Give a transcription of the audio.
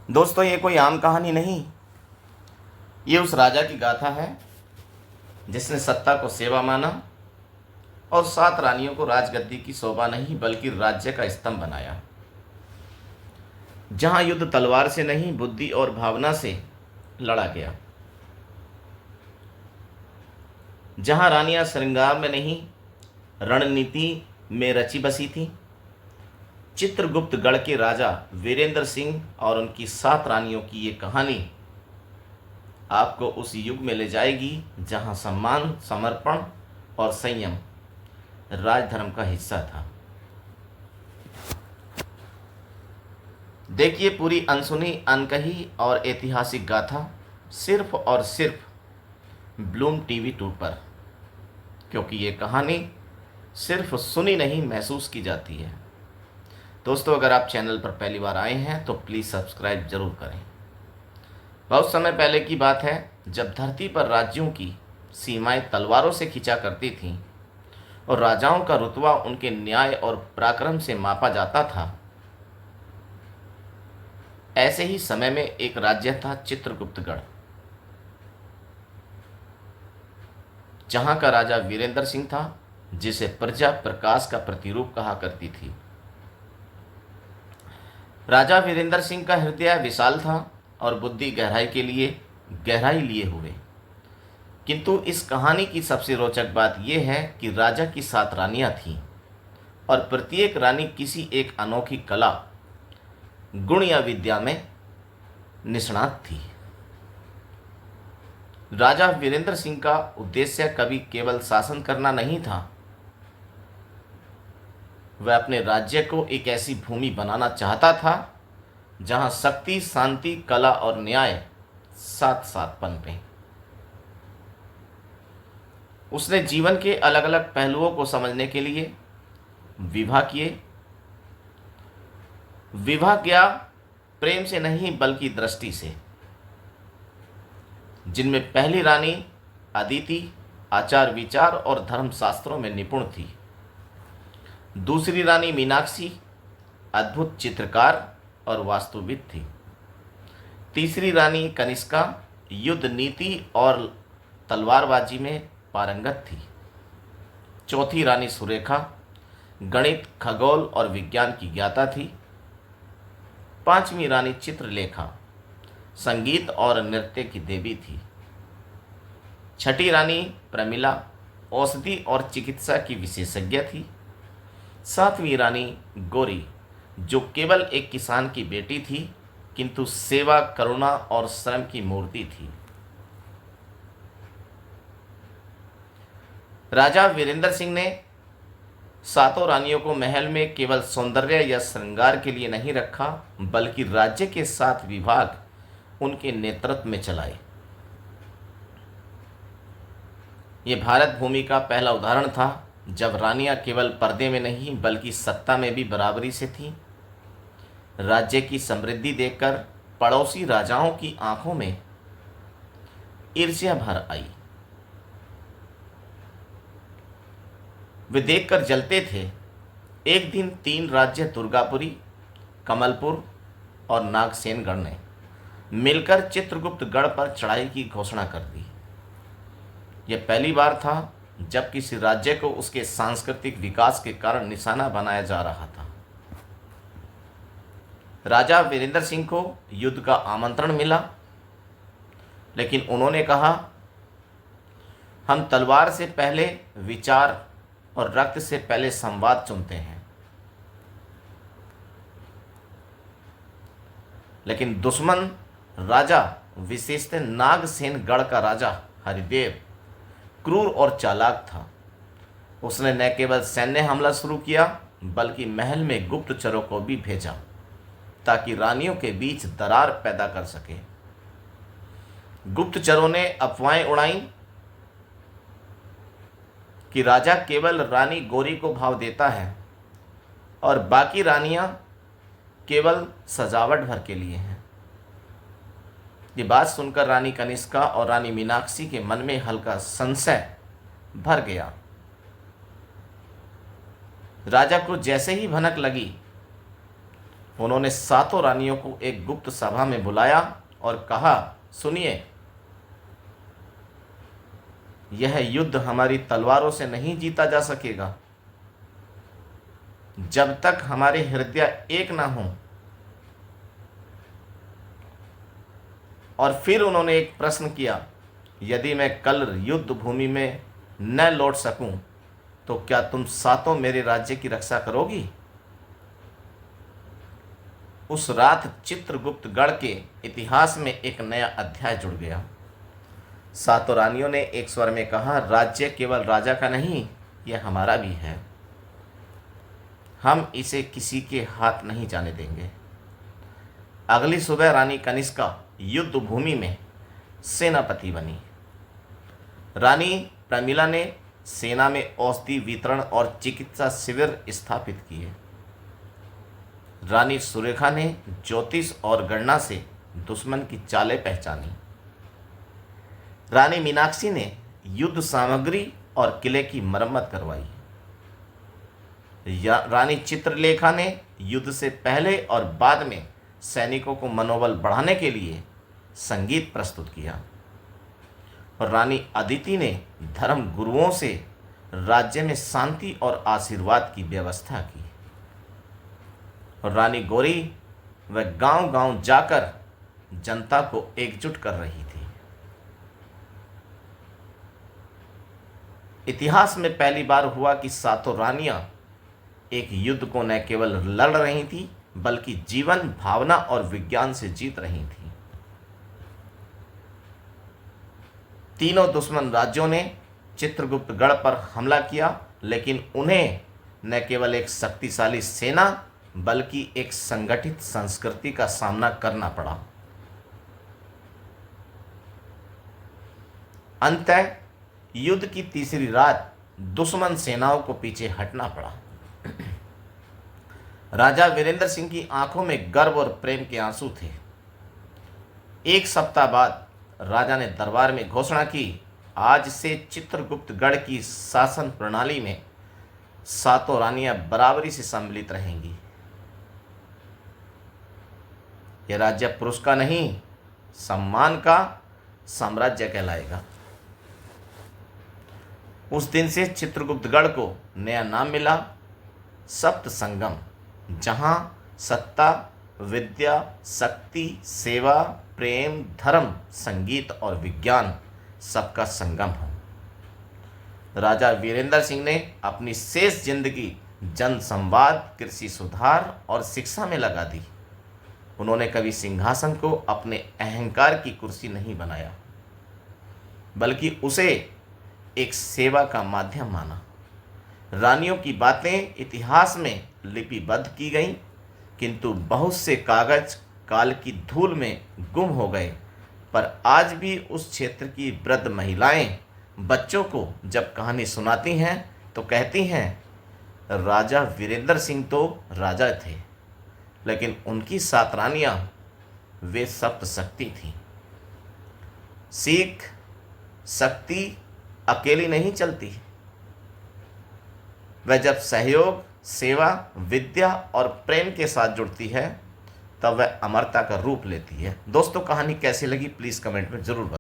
दोस्तों, ये कोई आम कहानी नहीं। ये उस राजा की गाथा है जिसने सत्ता को सेवा माना और 7 रानियों को राजगद्दी की शोभा नहीं बल्कि राज्य का स्तंभ बनाया। जहां युद्ध तलवार से नहीं बुद्धि और भावना से लड़ा गया, जहां रानियां श्रृंगार में नहीं रणनीति में रची बसी थी। चित्रगुप्तगढ़ के राजा वीरेंद्र सिंह और उनकी 7 रानियों की ये कहानी आपको उस युग में ले जाएगी जहां सम्मान, समर्पण और संयम राजधर्म का हिस्सा था। देखिए पूरी अनसुनी, अनकही और ऐतिहासिक गाथा सिर्फ और सिर्फ ब्लूम टीवी 2 पर, क्योंकि ये कहानी सिर्फ सुनी नहीं महसूस की जाती है। दोस्तों, अगर आप चैनल पर पहली बार आए हैं तो प्लीज़ सब्सक्राइब जरूर करें। बहुत समय पहले की बात है, जब धरती पर राज्यों की सीमाएं तलवारों से खींचा करती थीं और राजाओं का रुतबा उनके न्याय और पराक्रम से मापा जाता था। ऐसे ही समय में एक राज्य था चित्रगुप्तगढ़, जहां का राजा वीरेंद्र सिंह था, जिसे प्रजा प्रकाश का प्रतिरूप कहा करती थी। राजा वीरेंद्र सिंह का हृदय विशाल था और बुद्धि गहराई लिए हुए। किंतु इस कहानी की सबसे रोचक बात यह है कि राजा की 7 रानियां थीं और प्रत्येक रानी किसी एक अनोखी कला, गुण या विद्या में निष्णात थी। राजा वीरेंद्र सिंह का उद्देश्य कभी केवल शासन करना नहीं था। वह अपने राज्य को एक ऐसी भूमि बनाना चाहता था जहां शक्ति, शांति, कला और न्याय साथ साथ पनपे। उसने जीवन के अलग अलग पहलुओं को समझने के लिए विवाह किए। विवाह किया प्रेम से नहीं बल्कि दृष्टि से, जिनमें पहली रानी अदिति आचार विचार और धर्मशास्त्रों में निपुण थी। दूसरी रानी मीनाक्षी अद्भुत चित्रकार और वास्तुविद थी। तीसरी रानी कनिष्का युद्ध नीति और तलवारबाजी में पारंगत थी। चौथी रानी सुरेखा गणित, खगोल और विज्ञान की ज्ञाता थी। पांचवी रानी चित्रलेखा संगीत और नृत्य की देवी थी। छठी रानी प्रमिला औषधि और चिकित्सा की विशेषज्ञ थी। सातवीं रानी गौरी, जो केवल एक किसान की बेटी थी किंतु सेवा, करुणा और श्रम की मूर्ति थी। राजा वीरेंद्र सिंह ने 7 रानियों को महल में केवल सौंदर्य या श्रृंगार के लिए नहीं रखा, बल्कि राज्य के 7 विभाग उनके नेतृत्व में चलाए। ये भारत भूमि का पहला उदाहरण था जब रानियां केवल पर्दे में नहीं बल्कि सत्ता में भी बराबरी से थीं। राज्य की समृद्धि देखकर पड़ोसी राजाओं की आंखों में ईर्ष्या भर आई। वे देखकर जलते थे। एक दिन 3 राज्य दुर्गापुरी, कमलपुर और नागसेनगढ़ ने मिलकर चित्रगुप्तगढ़ पर चढ़ाई की घोषणा कर दी। यह पहली बार था जब किसी राज्य को उसके सांस्कृतिक विकास के कारण निशाना बनाया जा रहा था। राजा वीरेंद्र सिंह को युद्ध का आमंत्रण मिला, लेकिन उन्होंने कहा, हम तलवार से पहले विचार और रक्त से पहले संवाद चुनते हैं। लेकिन दुश्मन राजा, विशेषतः नागसेनगढ़ का राजा हरिदेव, क्रूर और चालाक था। उसने न केवल सैन्य हमला शुरू किया बल्कि महल में गुप्तचरों को भी भेजा ताकि रानियों के बीच दरार पैदा कर सके। गुप्तचरों ने अफवाहें उड़ाई कि राजा केवल रानी गौरी को भाव देता है और बाकी रानियां केवल सजावट भर के लिए हैं। ये बात सुनकर रानी कनिष्का और रानी मीनाक्षी के मन में हल्का संशय भर गया। राजा को जैसे ही भनक लगी, उन्होंने सातों रानियों को एक गुप्त सभा में बुलाया और कहा, सुनिए, यह युद्ध हमारी तलवारों से नहीं जीता जा सकेगा। जब तक हमारे हृदय एक ना हो। और फिर उन्होंने एक प्रश्न किया, यदि मैं कल युद्ध भूमि में न लौट सकूं तो क्या तुम सातों मेरे राज्य की रक्षा करोगी? उस रात चित्रगुप्तगढ़ के इतिहास में एक नया अध्याय जुड़ गया। सातों रानियों ने एक स्वर में कहा, राज्य केवल राजा का नहीं, यह हमारा भी है। हम इसे किसी के हाथ नहीं जाने देंगे। अगली सुबह रानी कनिष्का युद्ध भूमि में सेनापति बनी। रानी प्रमिला ने सेना में औषधि वितरण और चिकित्सा शिविर स्थापित किए। रानी सुरेखा ने ज्योतिष और गणना से दुश्मन की चालें पहचानी। रानी मीनाक्षी ने युद्ध सामग्री और किले की मरम्मत करवाई। रानी चित्रलेखा ने युद्ध से पहले और बाद में सैनिकों को मनोबल बढ़ाने के लिए संगीत प्रस्तुत किया। और रानी अदिति ने धर्म गुरुओं से राज्य में शांति और आशीर्वाद की व्यवस्था की। और रानी गौरी वह गांव-गांव जाकर जनता को एकजुट कर रही थी। इतिहास में पहली बार हुआ कि सातों रानियां एक युद्ध को न केवल लड़ रही थी बल्कि जीवन, भावना और विज्ञान से जीत रही थी। तीनों दुश्मन राज्यों ने चित्रगुप्तगढ़ पर हमला किया, लेकिन उन्हें न केवल एक शक्तिशाली सेना बल्कि एक संगठित संस्कृति का सामना करना पड़ा। अंततः युद्ध की तीसरी रात दुश्मन सेनाओं को पीछे हटना पड़ा। राजा वीरेंद्र सिंह की आंखों में गर्व और प्रेम के आंसू थे। एक सप्ताह बाद राजा ने दरबार में घोषणा की, आज से चित्रगुप्तगढ़ की शासन प्रणाली में सातों रानियां बराबरी से सम्मिलित रहेंगी। यह राज्य पुरुष का नहीं, सम्मान का साम्राज्य कहलाएगा। उस दिन से चित्रगुप्तगढ़ को नया नाम मिला, सप्त संगम, जहां सत्ता, विद्या, शक्ति, सेवा, प्रेम, धर्म, संगीत और विज्ञान सबका संगम हो। राजा वीरेंद्र सिंह ने अपनी शेष जिंदगी जन संवाद, कृषि सुधार और शिक्षा में लगा दी। उन्होंने कभी सिंहासन को अपने अहंकार की कुर्सी नहीं बनाया, बल्कि उसे एक सेवा का माध्यम माना। रानियों की बातें इतिहास में लिपिबद्ध की गईं, किंतु बहुत से कागज काल की धूल में गुम हो गए। पर आज भी उस क्षेत्र की वृद्ध महिलाएं बच्चों को जब कहानी सुनाती हैं तो कहती हैं, राजा वीरेंद्र सिंह तो राजा थे, लेकिन उनकी सात रानियां वे सप्त शक्ति थीं। सीख, शक्ति अकेली नहीं चलती। वह जब सहयोग, सेवा, विद्या और प्रेम के साथ जुड़ती है तब वह अमरता का रूप लेती है। दोस्तों, कहानी कैसी लगी प्लीज़ कमेंट में ज़रूर बताएं।